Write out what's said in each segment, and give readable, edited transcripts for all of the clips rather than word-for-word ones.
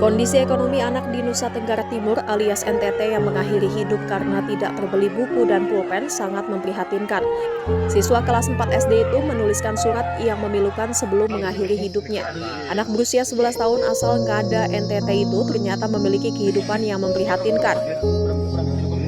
Kondisi ekonomi anak di Nusa Tenggara Timur alias NTT yang mengakhiri hidup karena tidak terbeli buku dan pulpen sangat memprihatinkan. Siswa kelas 4 SD itu menuliskan surat yang memilukan sebelum mengakhiri hidupnya. Anak berusia 11 tahun asal Ngada NTT itu ternyata memiliki kehidupan yang memprihatinkan.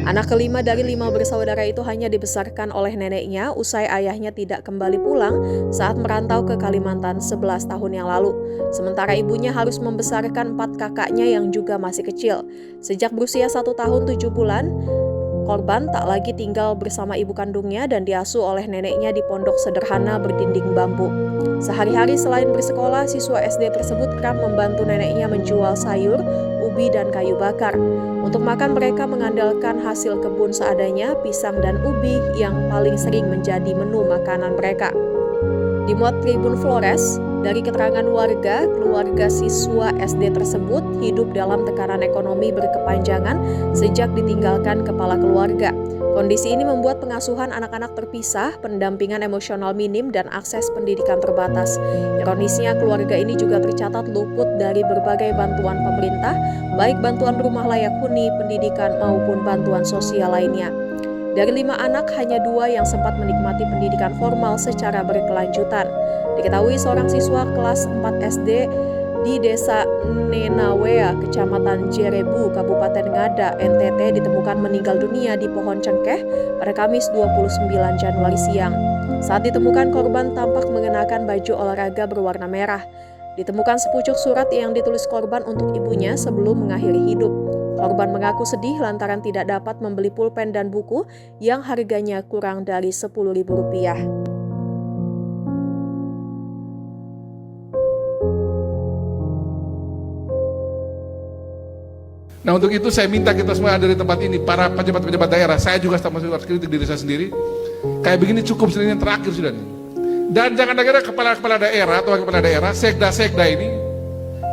Anak kelima dari 5 bersaudara itu hanya dibesarkan oleh neneknya usai ayahnya tidak kembali pulang saat merantau ke Kalimantan 11 tahun yang lalu. Sementara ibunya harus membesarkan 4 kakaknya yang juga masih kecil. Sejak berusia 1 tahun 7 bulan, korban tak lagi tinggal bersama ibu kandungnya dan diasuh oleh neneknya di pondok sederhana berdinding bambu. Sehari-hari selain bersekolah, siswa SD tersebut kerap membantu neneknya menjual sayur, ubi, dan kayu bakar. Untuk makan mereka mengandalkan hasil kebun seadanya, pisang dan ubi yang paling sering menjadi menu makanan mereka. Dimuat Tribun Flores, dari keterangan warga, keluarga siswa SD tersebut hidup dalam tekanan ekonomi berkepanjangan sejak ditinggalkan kepala keluarga. Kondisi ini membuat pengasuhan anak-anak terpisah, pendampingan emosional minim, dan akses pendidikan terbatas. Ironisnya, keluarga ini juga tercatat luput dari berbagai bantuan pemerintah, baik bantuan rumah layak huni, pendidikan, maupun bantuan sosial lainnya. Dari 5 anak, hanya 2 yang sempat menikmati pendidikan formal secara berkelanjutan. Diketahui seorang siswa kelas 4 SD di Desa Nenawea, Kecamatan Jerebu, Kabupaten Ngada, NTT ditemukan meninggal dunia di pohon cengkeh pada Kamis 29 Januari siang. Saat ditemukan, korban tampak mengenakan baju olahraga berwarna merah. Ditemukan sepucuk surat yang ditulis korban untuk ibunya sebelum mengakhiri hidup. Korban mengaku sedih lantaran tidak dapat membeli pulpen dan buku yang harganya kurang dari Rp10.000. Nah, untuk itu saya minta kita semua ada di tempat ini, para pejabat-pejabat daerah, saya juga harus kritik diri saya sendiri. Kayak begini cukup, ini yang terakhir sudah nih. Dan jangan kira kepala-kepala daerah atau kepala daerah, sekda-sekda ini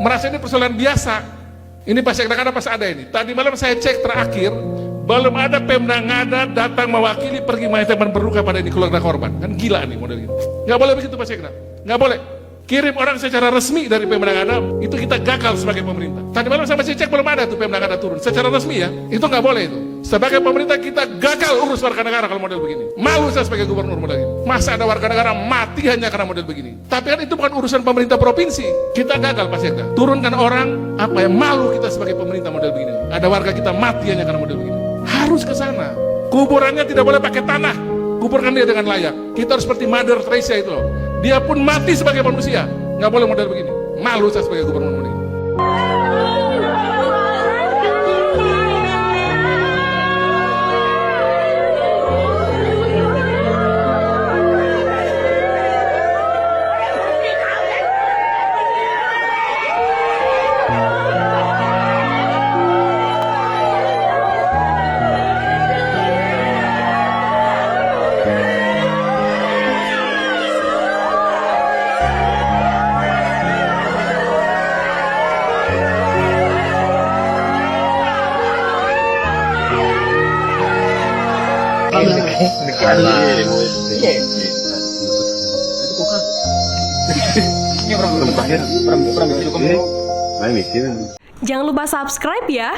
merasa ini persoalan biasa. Ini pas sekda kan pas ada ini. Tadi malam saya cek terakhir, belum ada Pemda Ngada datang mewakili pergi menyampaikan berduka pada ini keluarga korban. Kan gila nih model ini. Nggak boleh begitu Pak Sekda, nggak boleh. Kirim orang secara resmi dari Pemda Ngada, itu kita gagal sebagai pemerintah. Tadi malam saya masih cek belum ada tuh Pemda Ngada turun secara resmi ya, itu nggak boleh itu. Sebagai pemerintah kita gagal urus warga negara kalau model begini. Malu saya sebagai gubernur model ini. Masa ada warga negara mati hanya karena model begini. Tapi kan itu bukan urusan pemerintah provinsi. Kita gagal Pak Sekda. Turunkan orang, apa ya, malu kita sebagai pemerintah model begini. Ada warga kita mati hanya karena model begini. Harus ke sana. Kuburannya tidak boleh pakai tanah. Kuburkan dia dengan layak. Kita harus seperti Mother Teresa itu loh. Dia pun mati sebagai manusia. Nggak boleh model begini. Malu saya sebagai gubernur model ini. Jangan lupa subscribe ya.